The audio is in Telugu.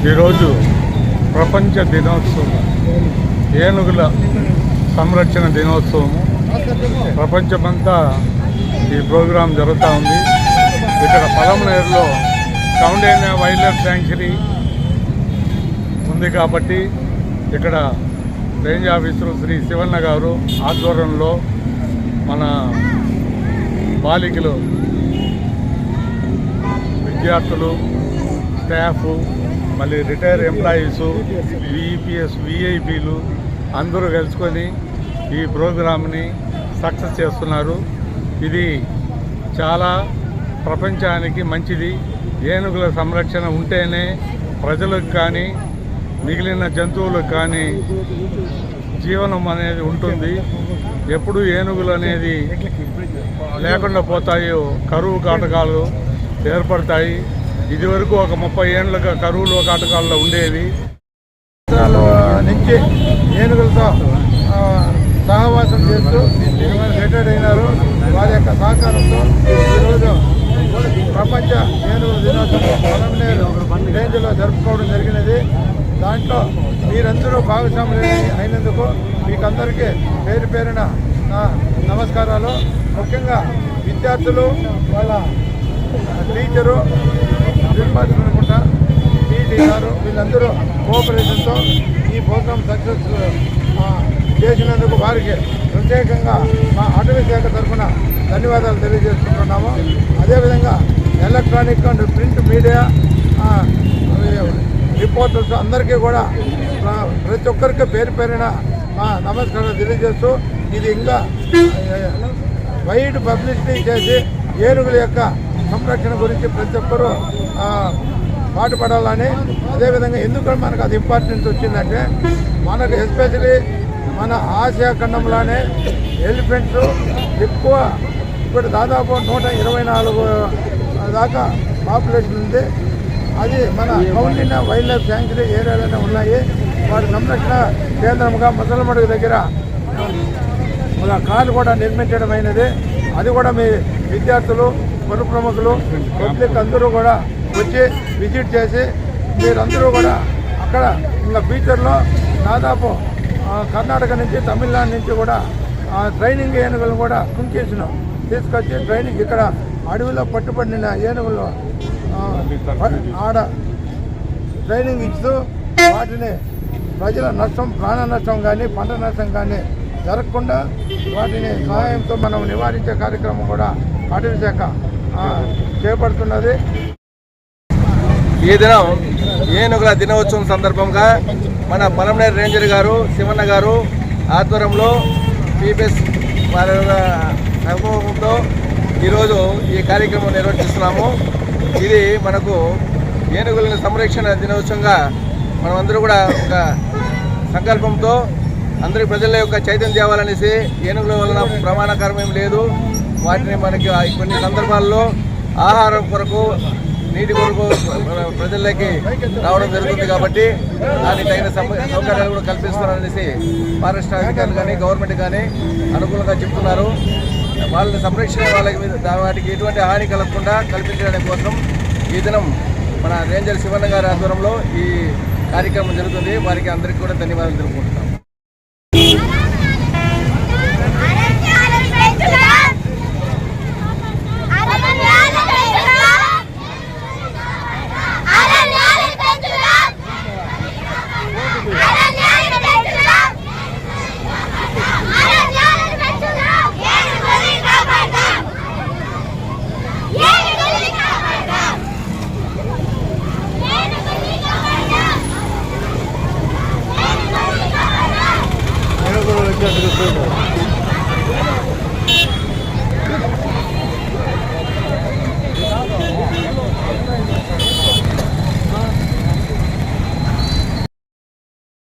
ఈరోజు ప్రపంచ దినోత్సవం, ఏనుగుల సంరక్షణ దినోత్సవము. ప్రపంచమంతా ఈ ప్రోగ్రాం జరుగుతూ ఉంది. ఇక్కడ పలమనేరులో కౌండేనియా వైల్డ్ లైఫ్ శాంక్చురీ ఉంది కాబట్టి ఇక్కడ రేంజ్ ఆఫీసరు శ్రీ శివన్న గారు ఆధ్వర్యంలో మన బాలికలు, విద్యార్థులు, స్టాఫ్, మళ్ళీ రిటైర్ ఎంప్లాయీసు, విఈపిఎస్, విఐపీలు అందరూ కలుసుకొని ఈ ప్రోగ్రామ్ని సక్సెస్ చేస్తున్నారు. ఇది చాలా ప్రపంచానికి మంచిది. ఏనుగుల సంరక్షణ ఉంటేనే ప్రజలకు కానీ మిగిలిన జంతువులకు కానీ జీవనం అనేది ఉంటుంది. ఎప్పుడు ఏనుగులు అనేది లేకుండా పోతాయో కరువు కాటకాలు ఏర్పడతాయి. ఇదివరకు ఒక 30 ఏళ్ళుగా కరువులో కాటకాల్లో ఉండేవి. నుంచి ఏనుగులతో సహవాసం చేస్తూ రిటైర్డ్ అయినారు. వారి యొక్క సహకారంతో ఈరోజు ప్రపంచ ఏనుగుల దినోత్సవం పలమనేరు రేంజ్లో జరుపుకోవడం జరిగినది. దాంట్లో మీరందరూ భాగస్వాములు అయినందుకు మీకందరికీ పేరు పేరున నమస్కారాలు. ముఖ్యంగా విద్యార్థులు, వాళ్ళ టీచరు, ప్రిన్సిపాల్స్ అనుకుంటా, పీటీ గారు, వీళ్ళందరూ కోఆపరేషన్తో ఈ ప్రోగ్రాం సక్సెస్ చేసినందుకు వారికి ప్రత్యేకంగా మా అటవీ శాఖ తరఫున ధన్యవాదాలు తెలియజేసుకుంటున్నాము. అదేవిధంగా electronic and print media reporters అందరికీ కూడా ప్రతి ఒక్కరికి పేరు పేరిన మా నమస్కారాలు తెలియజేస్తూ ఇది ఇంకా వైడ్ పబ్లిసిటీ చేసి ఏనుగుల యొక్క సంరక్షణ గురించి ప్రతి ఒక్కరూ పాటుపడాలని, అదేవిధంగా ఎందుకు మనకు అది ఇంపార్టెన్స్ వచ్చిందంటే మనకు ఎస్పెషలీ మన ఆసియా ఖండంలోనే ఎలిఫెంట్స్ ఎక్కువ, ఇప్పుడు దాదాపు 124 దాకా పాపులేషన్ ఉంది. అది మన కౌండేనియా వైల్డ్ లైఫ్ శాంక్చురీ ఏరియాలోనే ఉన్నాయి. వాటి సంరక్షణ కేంద్రంగా ముసలమడుగు దగ్గర మన కారు కూడా నిర్మించడం అయినది. అది కూడా మీ విద్యార్థులు, పలు ప్రముఖులు, పబ్లిక్ అందరూ కూడా వచ్చి విజిట్ చేసి మీరందరూ కూడా అక్కడ ఇంకా ఫ్యూచర్లో దాదాపు కర్ణాటక నుంచి, తమిళనాడు నుంచి కూడా ట్రైనింగ్ ఏనుగులను కూడా కుంకేసినాం తీసుకొచ్చి ట్రైనింగ్ ఇక్కడ అడవిలో పట్టుబడిన ఏనుగులు ఆడ ట్రైనింగ్ ఇస్తూ వాటిని ప్రజల నష్టం, ప్రాణ నష్టం కానీ పంట నష్టం కానీ జరగకుండా వాటిని సహాయంతో మనం నివారించే కార్యక్రమం కూడా అటవీ శాఖ చేపడుతున్నది. ఈ దినం ఏనుగుల దినోత్సవం సందర్భంగా మన పలమనేరు రేంజర్ గారు, శివన్న గారు ఆధ్వర్యంలో పీపీఎస్ వారి సహకారంతో ఈరోజు ఈ కార్యక్రమం నిర్వహిస్తున్నాము. ఇది మనకు ఏనుగుల సంరక్షణ దినోత్సవంగా మనమందరూ కూడా ఒక సంకల్పంతో అందరి ప్రజల యొక్క చైతన్యం తేవాలనేసి, ఏనుగుల వలన ప్రమాణకరం ఏం లేదు, వాటిని మనకి కొన్ని సందర్భాల్లో ఆహారం కొరకు, నీటి కొరకు ప్రజల్లోకి రావడం జరుగుతుంది. కాబట్టి దానికి తగిన సౌకర్యాలు కూడా కల్పిస్తున్నారనేసి ఫారెస్ట్ అధికారులు కానీ గవర్నమెంట్ కానీ అనుకూలంగా చెప్తున్నారు. వాళ్ళ సంరక్షణ వాటికి ఎటువంటి హాని కలగకుండా కల్పించడానికి కోసం ఈ దినం మన రేంజర్ శివన్న గారి ఆధ్వర్యంలో ఈ కార్యక్రమం జరుగుతుంది. వారికి అందరికీ కూడా ధన్యవాదాలు తెలుపుకుంటున్నాం.